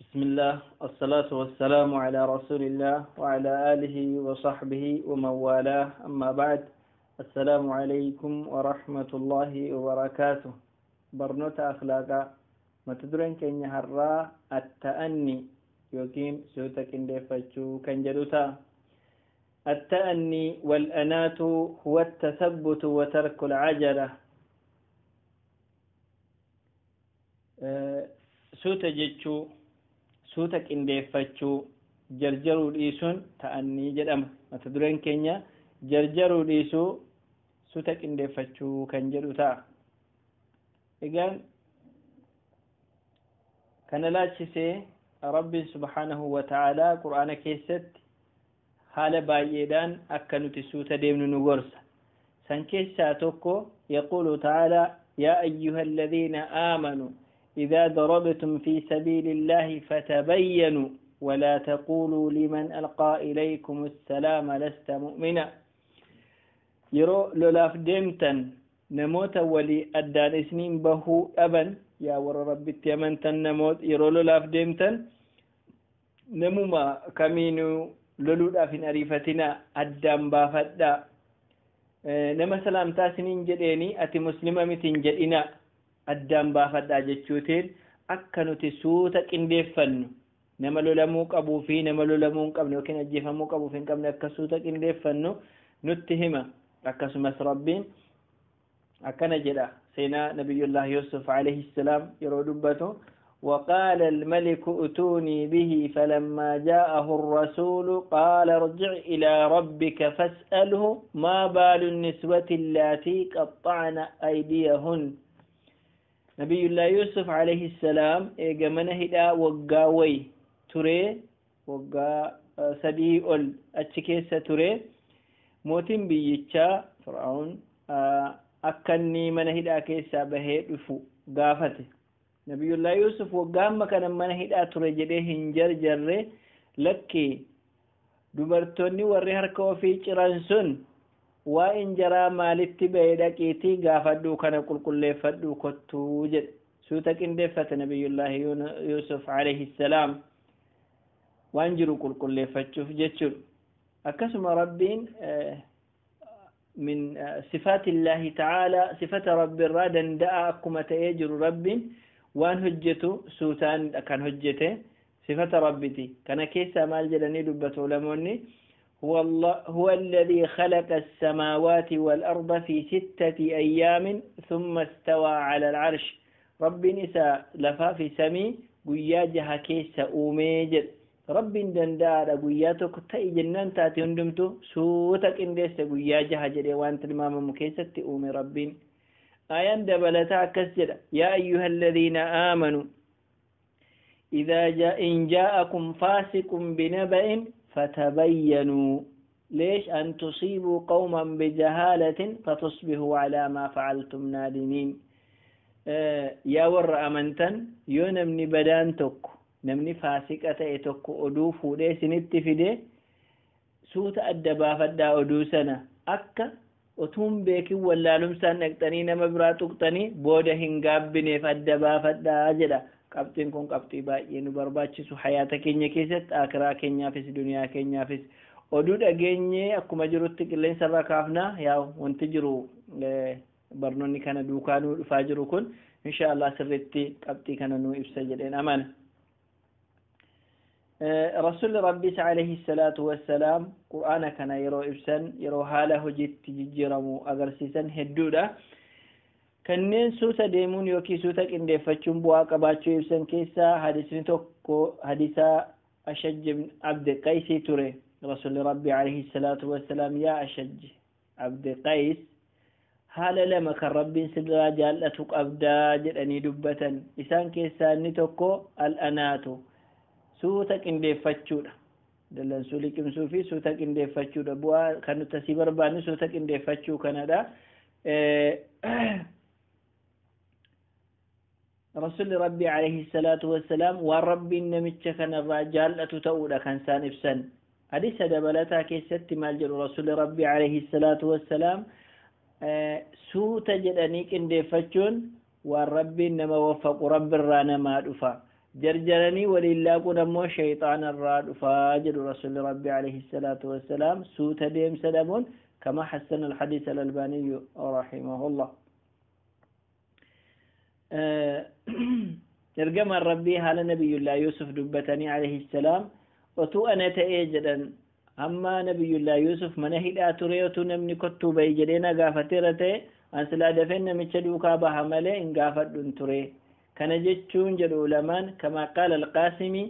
بسم الله الصلاة والسلام على رسول الله وعلى آله وصحبه ومن والاه أما بعد السلام عليكم ورحمة الله وبركاته برنوت أخلاقا ما تدرين كن يهرى التأني يوكين سوتك اندفتشو كان جلوتا التأني والأنات هو التثبت وترك العجلة سوتا جتشو suuta qindeeffachuu jarjaruu dhiisuun ta'anii jedhama mata dureen keenya jarjaruu dhiisuu suuta qindeeffachuu kan jedhu ta'a egaan kana laachisee rabbi subhanahu wa ta'ala qur'aana keessatti haala baay'eedhaan akka nuti suuta deemnu nu gorsa san keessaa tokko yaqulu ta'ala yaa ayyuhalladhiina aamanuu إذا ضربتم في سبيل الله فتبينوا ولا تقولوا لمن ألقى إليكم السلام لست مؤمنا يرو لولاف ديمتن نموت ولي أدان اسنين بهو أبن يا ور ربي تيمنتن نموت يرو لولاف ديمتن نموما كمينو لولودا في أريفتنا أدام بافدا نما سلام تاسنين جديني أتي مسلمة متين جدينا addaan baafadhaa jechuutiin akka nuti suuta qindeeffannu nama lolamuu qabuu fi nama lolamuu hin qabne yookiin ajjeefamuu qabuu fi hin qabne akka suuta qindeeffannu nutti hima akkasumas rabbiin akkana jedha seenaa nabiyullah Yusuf alayhi salam yeroo dubbatu وقال الملك ائتوني به فلما جاءه الرسول قال ارجع إلى ربك فاسأله ما بال النسوة اللاتي قطعن أيديهن نبي الله يوسف عليه السلام إجمعنا هدا وجاوي تري وجا سديول أتشكيس تري موتين بيجتا فرعون أكني من هدا كيسا بهيد وفو قافته نبي الله يوسف وجام مكان من هدا تري جده هنجر جره لكي دبرتوني وريهركو في چرانسون وإن جرى مالتي بيدكيتي غافدو كان كل فدو كتو جد سوتك إن دفت نبي الله يوسف عليه السلام وانجرو كل فتشوف جتشو أكسم ربين من صفات الله تعالى صفة رب الرادا دعاكم تيجر رب وان هجتو سوتان كان هجته صفة ربتي كان كيسا مال جلني دبتو لموني هو الذي خلق السماوات والأرض في 6 أيام ثم استوى على العرش رب نساء لفا في سمي قياجها كيس أوميجد رب دندار قياتك تأي جنان تاتي هندمتو سوتك انديس قياجها جري وانت المام مكيسة أومي رب آيان دبلتا كسر يا أيها الذين آمنوا إذا إن جاءكم فاسق بنبأ فتبينوا ليش أن تصيبوا قوما بجهالة فتصبحوا على ما فعلتم نادمين يا ور أمنتن يونمني بدان توك نمني فاسقة توك أدوف وليس نتفده سوت أدبا فدا أدوسنا أكا وتم بيك ولا لمسان نكتني مبرات اكتني بوده هنقابني فدبا فدا أجدا qabxiin kun qabxii baay'ee nu barbaachisu hayaata keenya keessatti akiraa keenyaafis duniyaa keenyaafis oduu dhageenye akkuma jirutti qilleensa irra kaafna yaa wanti jiru barnoonni kana duukaa nu dhufaa jiru kun inshallah sirriitti qabxii kana nu ibsa jedheen amana رسول ربي عليه الصلاة والسلام قرآن كان يرو إبسن يرو حاله هجت تجرمو أغرسيسن هدودا kanneen suuta deemuun yookiin suuta qindeeffachuun bu'aa qabaachuu ibsan keessaa hadisni tokko hadisa ashajj ibn abd qais ture rasuulli rabbi alayhi salatu wassalam yaa ashajj abd qais haala lama kan rabbiin sirraa jaallatu qabdaa jedhanii dubbatan isaan keessaa inni tokko al-anaatu suuta qindeeffachuudha dallansuu liqimsuu fi suuta qindeeffachuudha bu'aa kan nuti asii barbaannu suuta qindeeffachuu kanadha رسول ربي عليه الصلاة والسلام ورب النمتش كان الرجال أتتؤد كان سان إفسن حديث دبلتا كيست مالجر رسول ربي عليه الصلاة والسلام سوت جدنيك اندفتشون والرب إنما وفق رب الرانا ما دفا جرجرني ولله قد مو شيطان الراد فاجر رسول ربي عليه الصلاة والسلام سوت ديم سلمون كما حسن الحديث الألباني رحمه الله. ترجم الربي على نبي الله يوسف دبتني عليه السلام وتو أنا تأجدا أما نبي الله يوسف من هيدا تريوتو نمني كتو بيجدنا غافترته أنسلا دفن متشدوكا بحمله إن غافت دون تري كان جتشون جد علمان كما قال القاسمي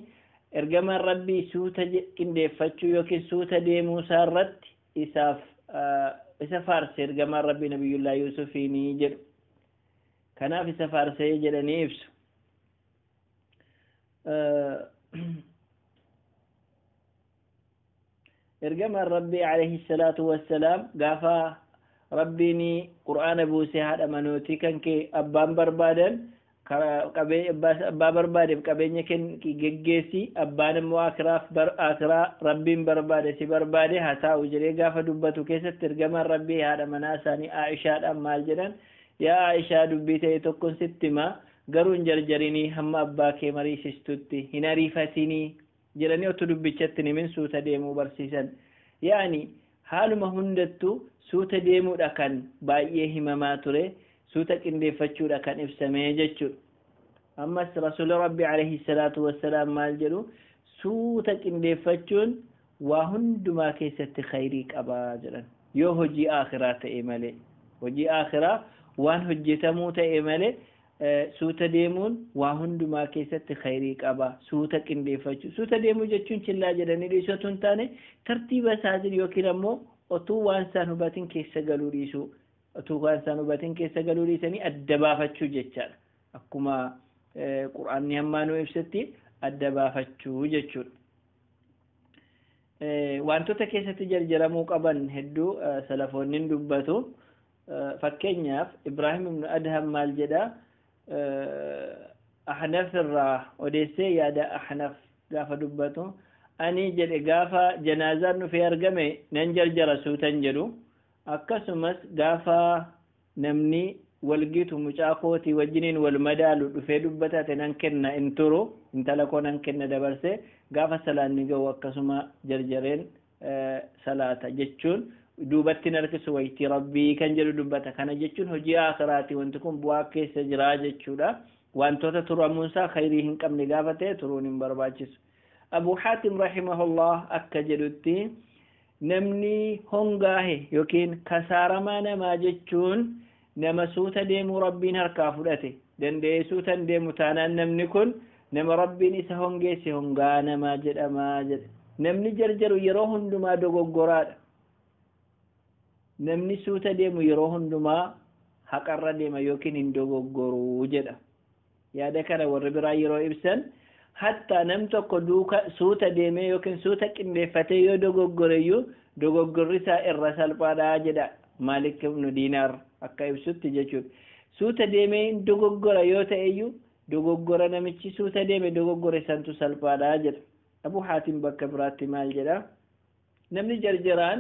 إرجم الربي سوتا إن دفتشو يوكي سوتا دي موسى رت إساف فارس إرجم الربي نبي الله يوسف نيجر كان في سفار سيجر نيفس إرجم الربي عليه الصلاة والسلام قافا ربيني قرآن بوسي هذا منوتي كان كي أبان بربادن كبي أبا بربادن كبيني كن كي جيجيسي أبان مو آخرا ربين بربادة سي بربادة هتا وجري قافا دبتو كيسة ترجم الربي هذا مناساني عائشة أمال جران يا عائشة دبيتي تكون ستما قرون جرجريني هم أبا كي مريسستوتي هنا ريفتيني جراني أتدبيتشتني من سوتا ديمو برسيسا يعني حال ما هندتو سوتا ديمو دكان بايه ما تري سوتا كندي فتشو دكان إفسامي جتشو أما رسول ربي عليه الصلاة والسلام مالجلو سوتا كندي فتشون وهندما كيست خيريك أبا جران يو هجي آخرات إيمالي هجي آخرة وان هجي تموت إيمالي سوتا ديمون وهندما كيست خيريك أبا سوتا كندي فتشو سوتا ديمو جتشون چلا جراني ليسوتون تاني ترتيب سازل يوكيرمو أتو وانسان هباتين كيسا قالوا ريسو أتو وانسان هباتين كيسا قالوا ريساني الدبافتشو جتشال أكما قرآن نهمانو إفستي الدبافتشو جتشو وانتو تكيسا تجرجرمو قبان هدو سلفونين دباتو فكينياف إبراهيم بن أدهم مالجدا أحنف الراه وديسي يادا أحنف قاف دباتو أني جل قافا جنازة في أرقمي ننجر جرسو تنجرو أكسمس قافا نمني والقيت مشاقوتي وجنين والمدال في دبتات ننكرنا انترو انتلقو ننكرنا دبرسي قافا سلان نقو أكسما جرجرين صلاة جتشون دوبتنا نركسو ويتي ربي كان جلو دبتا كان جتشون هجي آخراتي وانتكم بواكي سجرا جتشولا وانتو تترى موسى خيريهن كم نقافته ترون برباچس أبو حاتم رحمه الله أكجلتي نمني هنغاه يوكين كسارما نما جتشون نما سوتا ديمو ربين هركافلته دن دي سوتا ديمو تانا نمني كن نما ربين إسا هنغي سي هنغانا ما جد أما جد نمني جرجر يروهن دما دوغو قراد نمني سوتا ديمو يروهن دما حقر ديما يوكين اندوغو قرو جد يا دكرا وربرا يرو إبسن حتى نمتو كدوكا سوتا ديمي يوكن سوتا كندي فتيو دوغوغوريو دوغوغوريسا الرسال بادا جدا مالك بن دينار أكا يبسوت تجاچود سوتا ديمي دوغوغورا يوتا ايو دوغوغورا نمتشي سوتا ديمي دوغوغوري سانتو سالبادا جدا أبو حاتم بك براتي مال جدا نمني جرجران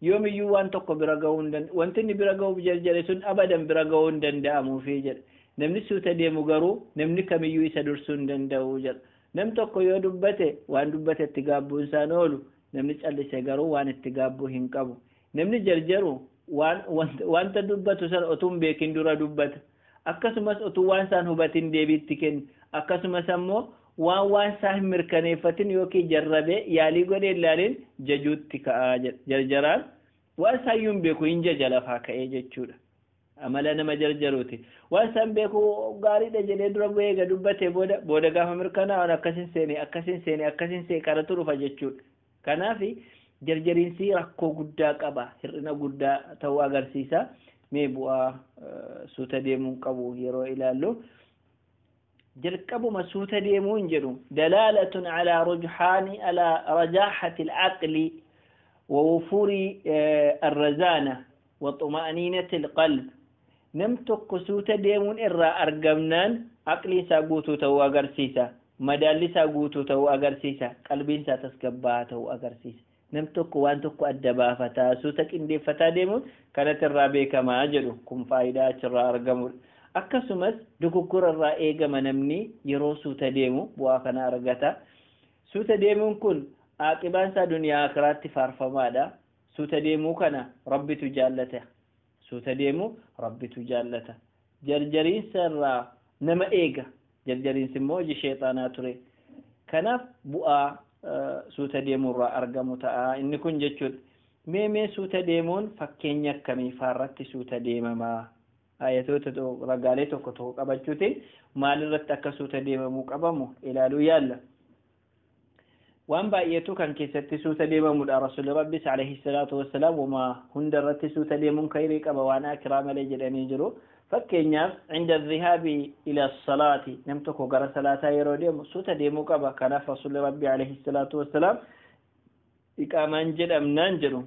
يوم يوان توكو برغاون دن وانتني برغاو بجرجري سن أبدا برغاون دن دامو في جد نمني سوتا ديمو غارو نمني كميو يسا درسون دن داو جد نم توكو يو دبته وان دبته اتقابو انسان اولو نمني چالي سيغارو وان اتقابو هنقابو نمني جرجرو وان تدبتو سن اتوم بيكين دورا دبت akkasumas utuu waan isaan hubatin deebiitti kennu akkasumas ammoo waan isaan mirkaneeffatin yookiin jarrabe yaalii godhee ilaalin jajuutti ka'aa jarjaraan waan isaayyuun beeku hin jajalafaa ka'ee jechuudha amala nama jarjaruuti waan isaan beeku gaariidha jedhee dura bu'ee dubbate booda gaafa mirkanaa'an akkasin seene karatu dhufa jechuudha kanaaf jarjariinsi rakkoo guddaa qaba hir'ina guddaa ta'uu agarsiisa mee bu'aa suuta deemuun qabu yeroo ilaallu جركبوا مسوت ديمون جرو دلالة على على رجاحة العقل ووفور الرزانة وطمأنينة القلب نمتك سوت ديمون إرى أرقمنان عقلي ساقوتو تو أغرسيسا مدالي ساقوتو تو أغرسيسا قلبين ساتسكباتو أغرسيسا نمتك وانتك أدبا فتا سوتك إندي فتا ديمون كانت الرابي كما أجلو كم فايدة أرى أرقمون akkasumas dogoggorarraa eegama namni yeroo suuta deemu bu'aa kana argata. Suuta deemuun kun aqibaan isaa duniyaa akiraatti faarfamaadha. suuta deemuu kana rabbitu jaallata. suuta deemuu rabbitu jaallata. jarjariinsa irraa nama eega. jarjariinsi immoo hojii sheexaanaa ture. kanaaf bu'aa suuta deemurraa argamu ta'a. inni kun jechuudha. mee suuta deemuun fakkeenya akkamii faarratti suuta deemamaa? ayatoota ragaalee tokko qabachuutiin maalirratti akka suuta deemamuu qabamu ilaaluu yaalla. waan baay'eetu kan keessatti suuta deemamudha. rasuulli rabbis alayhi salaatu wassalaam wama hundarratti suuta deemuun khayrii qaba waan akiraa malee jedhanii jiru. fakkeenyaaf inda dhihaabi ila salaati nam tokko gara salaataa yeroo deemu suuta deemuu qaba. kanaaf rasuulli rabbi alayhi salaatu wassalaam iqaamaan jedhamnaan jedhu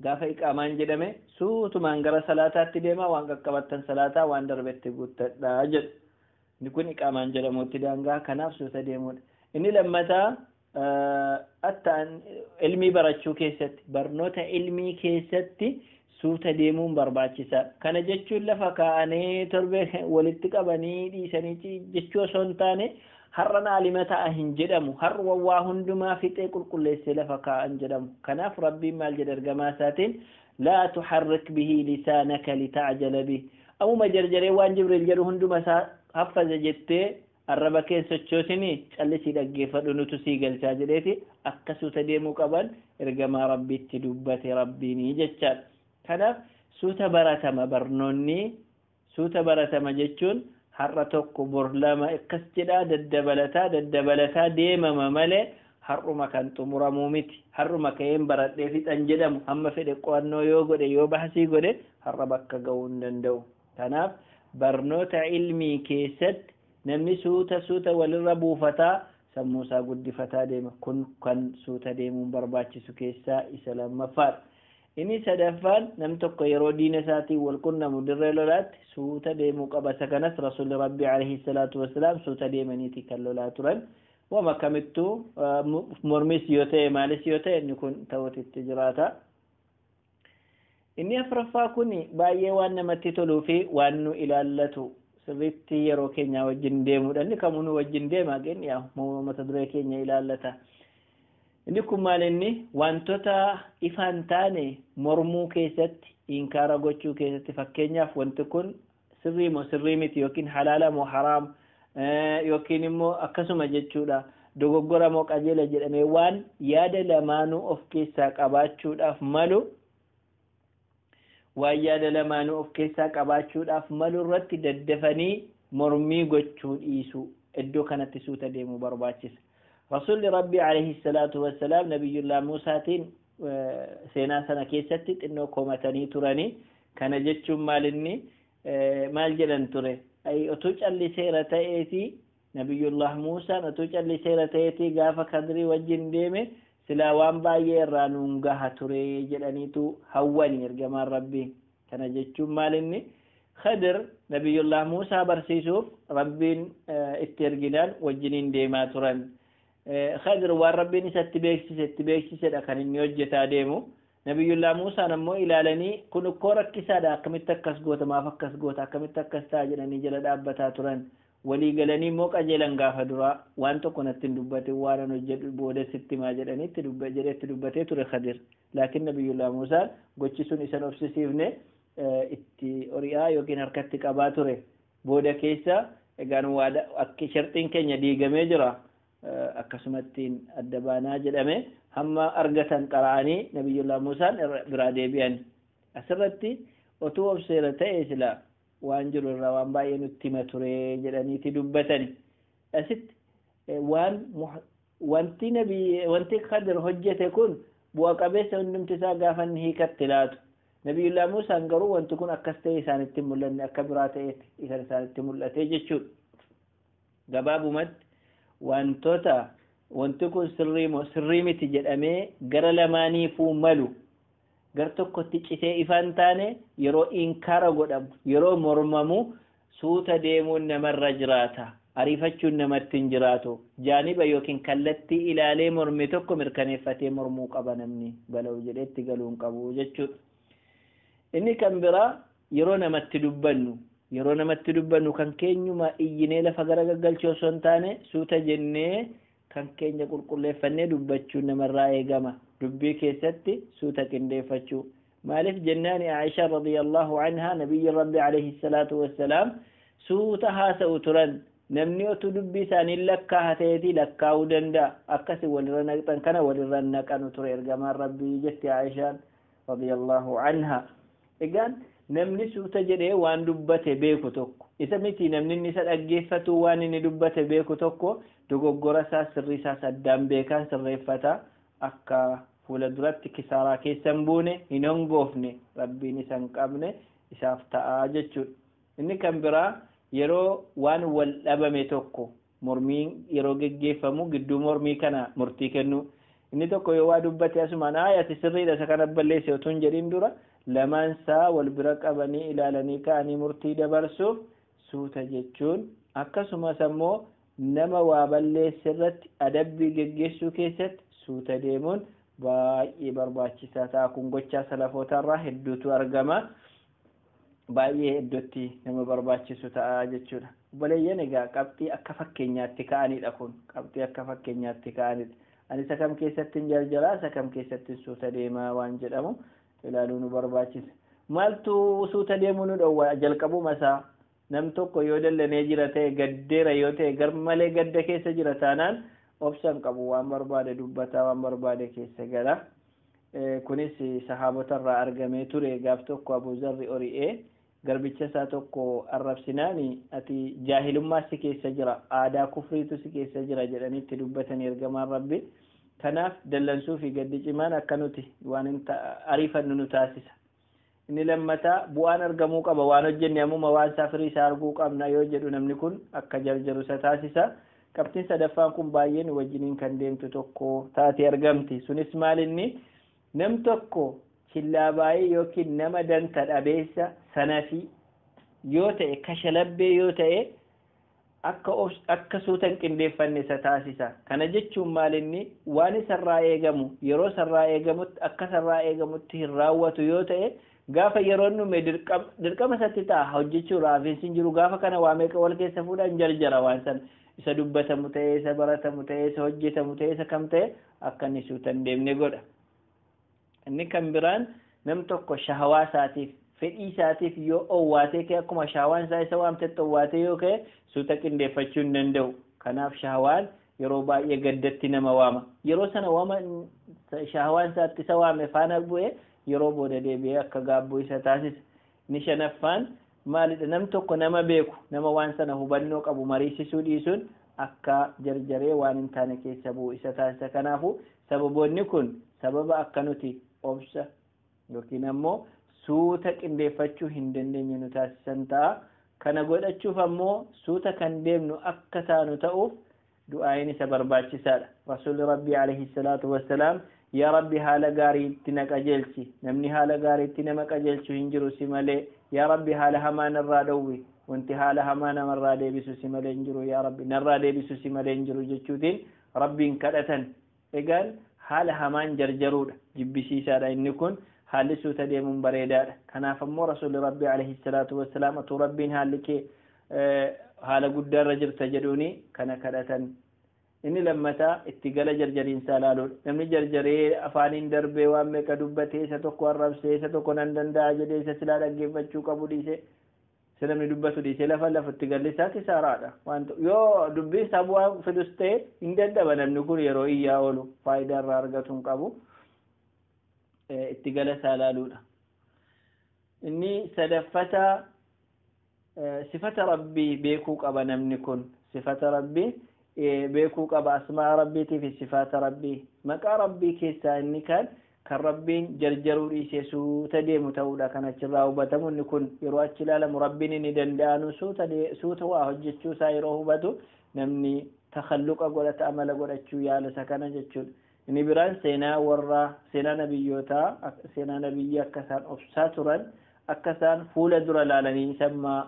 gaafa iqaamaan jedhame suutumaan gara salaataatti deema waan qaqqabattan salaataa waan darbetti guuttadha jedhu. inni kun iqaamaan jedhamutti daangaa kanaaf suuta deemuudha. inni lammataa attaan ilmii barachuu keessatti barnoota ilmii keessatti suuta deemuun barbaachisaa. kana jechuun lafa kaa'anii torbe walitti qabanii dhiisanii jechuu osoo hin taane har'an aalima ta'a hin jedhamu. har'a waa hundumaa fixee qulqulleessee lafa kaa'an jedhamu. kanaaf rabbiin maal jedha ergamaa isaatiin laa tuharrik bihi lisaanaka lita'jala bihi. ammuma jarjaree waan jibriil jedhu hunduma isaa haffaza jettee arraba keessa sochoosini callisii dhaggeeffadhu nutu sii galchaa jedheeti akka suuta deemuu qaban ergamaa rabbiitti dubbate rabbiinii jechaadha. kanaaf suuta baratama. barnoonni suuta baratama jechuun har'a tokko bor lama akkas jedhaa daddabalataa deemama malee har'uma kan xumuramuu miti. har'uma ka'een baradhee fixan jedhamu hamma fedhe qo'annoo yoo godhe yoo bahasii godhe har'a bakka ga'uu hin danda'u. kanaaf barnoota ilmii keessatti namni suuta walirra buufataa sammuusaa guddifataa deema. kun kan suuta deemuun barbaachisu keessaa isa lammaffaadha. inni sadaffaan nam tokko yeroo diina isaatiin wal qunnamu dirree lolaatti suuta deemuu qaba. kanas rasuulli rabbii alayhi salaatu wassalaam suuta deemaniiti kan lolaa turan. wama kamittuu mormis yoo ta'e maalis yoo ta'e inni kun ta'uutti jiraata. inni afraffaa kun baay'ee waan namatti toluu fi waan nu ilaallatu sirriitti yeroo keenya wajjin deemuudha. inni kamuu nu wajjin deema yaa mata duree keenya ilaallata. inni kun maal inni wantoota ifaan taane mormuu keessatti inkaara gochuu keessatti. fakkeenyaaf wanti kun sirrii moo sirrii miti yookiin halaala moo haraam yookiin immoo akkasuma jechuudha dogoggora moo qajeela jedhamee waan yaada lamaanuu of keessaa qabaachuudhaaf malu waan yaada lamaanuu of keessaa qabaachuudhaaf malu irratti daddafanii mormii gochuu dhiisu. iddoo kanatti suuta deemuu barbaachisa. rasuulli rabbii alayhi salaatu wassalaam nabiyullah muusaatiin seenaa sana keessatti xinnoo komatanii turanii. kana jechuun maal jedhan ture otuu calliseera ta'eeti nabiyullah muusaan otuu calliseera ta'eeti gaafa kadrii wajjin deeme silaa waan baay'ee irraa nuun gaha ture jedhaniitu hawwani ergamaan rabbii. kana jechuun khadir nabiyullah muusaa barsiisuuf rabbiin itti erginaan wajjiniin deemaa turan. khadir waan rabbiin isatti beeksisedha kan inni hojjetaa deemu. nabiyullah muusaan ammoo ilaalanii kun ukkoo rakkisaadha akkamitti akkas goota maaf akkas goota akkamitti akkas ta'a jedhanii jala dhaabbataa turan. walii galanii immoo qajeelan gaafa duraa waan tokko natti hin dubbatin waan hojjedhu booda sitti maa jedhaniitti dubbatee ture khadir. laakiin nabiyullah muusaan gochi sun isan obsisiifne itti ori'aa yookiin harkatti qabaa ture. booda keessa egaan waada akka sharxiin keenya diigamee jira akkasumattiin adda baanaa jedhame hamma argatan qara'anii nabiyullah muusaan biraa deebi'an. asirratti otuu obseera ta'e silaa waan jiru irraa waan baay'ee nutti hima ture jedhaniiti dubbatani. asitti wanti khadir hojjete kun bu'a qabeessa hundumti isaa gaafa inni hiikatti laatu. nabiyullah muusaan garuu wanti kun akkas ta'e isaanitti mul'anne akka biraa ta'etti isaanitti mul'ate jechuudha. gabaabumatti wanti kun sirrii miti jedhamee gara lamaaniifuu malu gar tokkotti citee ifaan taane yeroo inkaara godhamu yeroo mormamu suuta deemuun namarra jiraata. ariifachuun namatti hin jiraatu. jaaniba yookiin kallattii ilaalee morme tokko mirkaneeffatee mormuu qaba namni bala'u jedheetti galuun qabu jechuudha. inni kan biraa yeroo namatti dubbannu yeroo namatti dubbannu kan keenyuma iyyinee lafa garagagalchoo osoo hin taane suuta jennee kan keenya qulqulleeffannee dubbachuun namarraa eegama dubbii keessatti suuta qindeeffachuu maaliif jennaani Aisha radiyallahu anha nabiyyi rabbi alayhi salatu wassalaam suuta haasa'u turan namni otu dubbii isaanii lakkaa'ateeti lakkaa'uu danda'a akkasi walirra naqxan kana walirra naqanu ture ergamaan rabbii jetti Aishaan radiyallahu anha egaan namni suuta jedhee waan dubbate beeku tokko isa miti namni isa dhaggeeffatu waan inni dubbate beeku tokko dogoggora isaa sirrii isaa addaan beekan sirreeffata akka fuula duratti kisaaraa keessan buune hin hongoofne rabbiin isa hin qabne isaaf ta'a jechuudha inni kan biraa yeroo waan wal dhabame tokko mormiin yeroo geggeeffamu gidduu mormii kana murtii kennu inni tokko yoo waa dubbate asumaan ayati sirriidha isa kana balleesse otoo hin jedhin dura lamaan isaa wal bira qabanii ilaalanii ka'anii murtii dabarsuuf suuta jechuun akkasumas ammoo nama waa balleesse irratti adabbii geggeessuu keessatti suuta deemuun baay'ee barbaachisaa ta'a kun gochaa salafootarraa hedduutu argama baay'ee iddootti nama barbaachisu ta'a jechuudha obboleeyyan egaa qabxii akka fakkeenyaatti ka'anidha kun qabxii akka fakkeenyaatti ka'anidha ani isa kam keessatti hin jarjaraa isa kam keessatti suuta deemaa waan jedhamu ilaaluu nu barbaachisa maaltu suuta deemuu nu dhowwa jalqabuma isaa nam tokko yoo dallanee jira ta'e gaddeera yoo ta'e garmalee gadda keessa jira taanaan obsan qabu waan barbaade dubbataa waan barbaade keessa gala kunis sahaabotarraa argamee ture gaaf tokko Abu Zarri ori'ee garbicha isaa tokko arrabsinaani ati jaahilummaa si keessa jira aadaa kufriitu si keessa jira jedhanitti dubbatanii ergamaan rabbi kanaaf dallansuu fi gaddi cimaan akka nuti waan ariifannu nu taasisa inni lammataa bu'aan argamuu qaba waan hojjenne ammuma waan safirii isaa arguu qabna yoo jedhu namni kun akka jarjaru isa taasisa qabxiin sadaffaan kun baay'een wajjiniin kan deemtu tokko taatee argamti sunis maalinni nam tokko chillaa baay'ee yookiin nama danta dhabeessa sanafi yoo ta'e kashalabbee yoo ta'e akka suutan qindeeffanne isa taasisa kana jechuun maalinni waan isarraa eegamu yeroo isarraa eegamutti akka isarraa eegamutti hin raawwatu yoo ta'e gaafa yeroon nume dirqama isatti ta'a hojjechuu raafiinsi hin jiru gaafa kana waa meeqa wal keessa fuudhan jarjara waan sana isa dubbatamu ta'e isa baratamu ta'e isa hojjetamu ta'e isa kam ta'e akka inni suutan deemne godha inni kan biraan nam tokko shahawaa isaatiif fedhii isaatiif yoo owwaatee kee akkuma shahawaan isaa isa waamtetti owwaatee yoo ka'e suuta qindeeffachuu hin danda'u kanaaf shahawaan yeroo baay'ee gaddatti nama waama yeroo sana waama shahawaan isaatti isa waame faana bu'ee yeroo booda deebi'ee akka gaabbuu isa taasisa ni shanaffaan maalidha nam tokko nama beeku nama waan sana hubannoo qabu mariisisuu dhiisuun akka jarjaree waan hin taane keessa bu'u isa taasisa kanaafu sababoonni kun sababa akka nuti obsa yookiin ammoo suuta qindeeffachuu hin dandeenye nu taasisan ta'a kana godhachuuf ammoo suuta kan deemnu akka taanu ta'uuf du'aayin isa barbaachisaadha rasuulli rabbii alayhi salaatu wassalaam yaa rabbi haala gaariitti na qajeelchi namni haala gaariitti nama qajeelchu hin jiru si malee yaa rabbi haala hamaa narraa dhowwi wanti haala hamaa namarraa deebisu si malee hin jiru yaa rabbi narraa deebisu si malee hin jiru jechuutiin rabbiin kadhatan egaan haala hamaan jarjaruudha jibbisiisaadha inni kun haalli suuta deemuun bareedaadha kanaaf ammoo rasuulli rabbii alayhi salaatu wassalaam atuu rabbiin haalli kee haala guddaarra jirta jedhuuni kana kadhatan inni lammataa itti gala jarjariinsaa ilaaluudha namni jarjaree afaaniin darbee waan meeqa dubbatee isa tokko arrabsee isa tokko nan danda'a jedhee isa silaa dhaggeeffachuu qabu dhiisee isa namni dubbatu dhiisee lafatti gallisaa kisaaraadha yoo dubbiin isaa bu'aa fidus ta'e hin dadhaba namni kun yeroo iyyaa oolu faayidaa irraa argatu hin qabu itti gala isaa ilaaluudha inni sadaffata sifata rabbii beekuu qaba namni kun sifata rabbii beekuu qaba asmaa rabbiitii fi sifaata rabbii maqaa rabbii keessaa inni kan rabbiin jarjaruu dhiisee suuta deemu ta'uudha kan achirraa hubatamu inni kun yeroo achi ilaalamu rabbiin inni danda'anu suuta waa hojjechuu isaa yeroo hubatu namni takhalluqa godhata amala godhachuu yaalasa kana jechuudha inni biraan seenaa nabiyyootaa seenaa nabiyyi akka isaan obsaa turan akka isaan fuula dura laalanii sammaa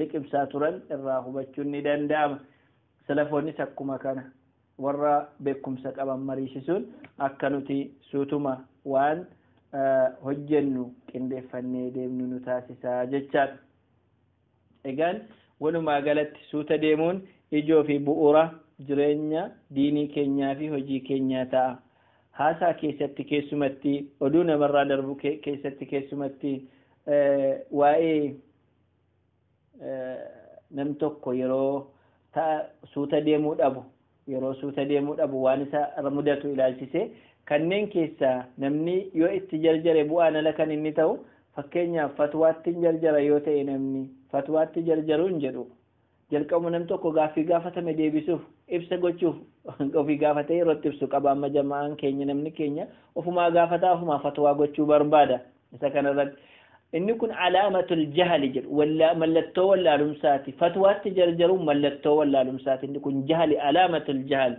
liqimsaa turan irraa hubachuun ni danda'ama salafoonnis akkuma kana warra beekumsa qaban mariisisuun akka nuti suutuma waan hojjennu qindeeffannee deemnu nu taasisaa jechaadha egaan walumaa galatti suuta deemuun ijoo fi bu'uura jireenya diinii keenyaa fi hojii keenyaa ta'a. Haasaa keessatti keessumatti oduu namarraa darbu keessatti keessumatti waa'ee nam tokko yeroo suuta deemuu dhabu waan isa mudatu ilaalchise kanneen keessaa namni yoo itti jarjare bu'aan ala kan inni ta'u fakkeenyaaf fatwaatti jarjara yoo ta'e namni fatwaatti jarjaruun jedhu jalqabu nam tokko gaaffii gaafatame deebisuuf ibsa gochuuf ofii gaafatee yerootti ibsu qaba. Amma jamaan keenya namni keenya ofumaa gaafataa ofumaa fatwaa gochuu barbaada. Isa kanarratti inni kun alaamatul jahali jedhu mallattoo wallaalumsaati. Fatwaatti jarjaruun mallattoo wallaalumsaati. Inni kun jahali alaamatul jahal.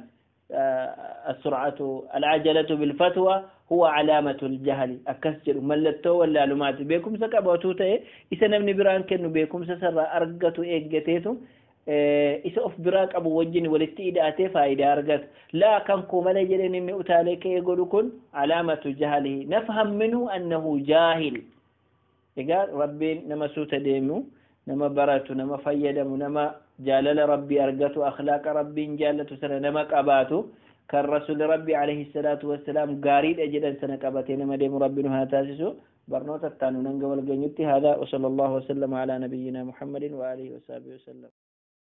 السرعة العجلة بالفتوى هو علامة الجهل أكسر ملتو ولا لمات بيكم سكبوتو تي إذا نبني بران كنو بيكم سسر أرقتو إيجتيتو إذا أف براك أبو وجني والاستئداء فايدة أرقت لا كان كومالا جلين إني أتاليك يقولكن علامة جهله نفهم منه أنه جاهل إيقال ربي نما سوت ديمو نما براتو نما فيدمو نما جالل ربي أرقتو أخلاق ربي جالتو سنة نما قباتو كالرسول ربي عليه الصلاة والسلام قاريد أجدا سنة قباتي نما ديم ربي نها تاسسو برنوت التانو ننقى والقنيتي هذا وصلى الله وسلم على نبينا محمد وآله وصحبه وسلم.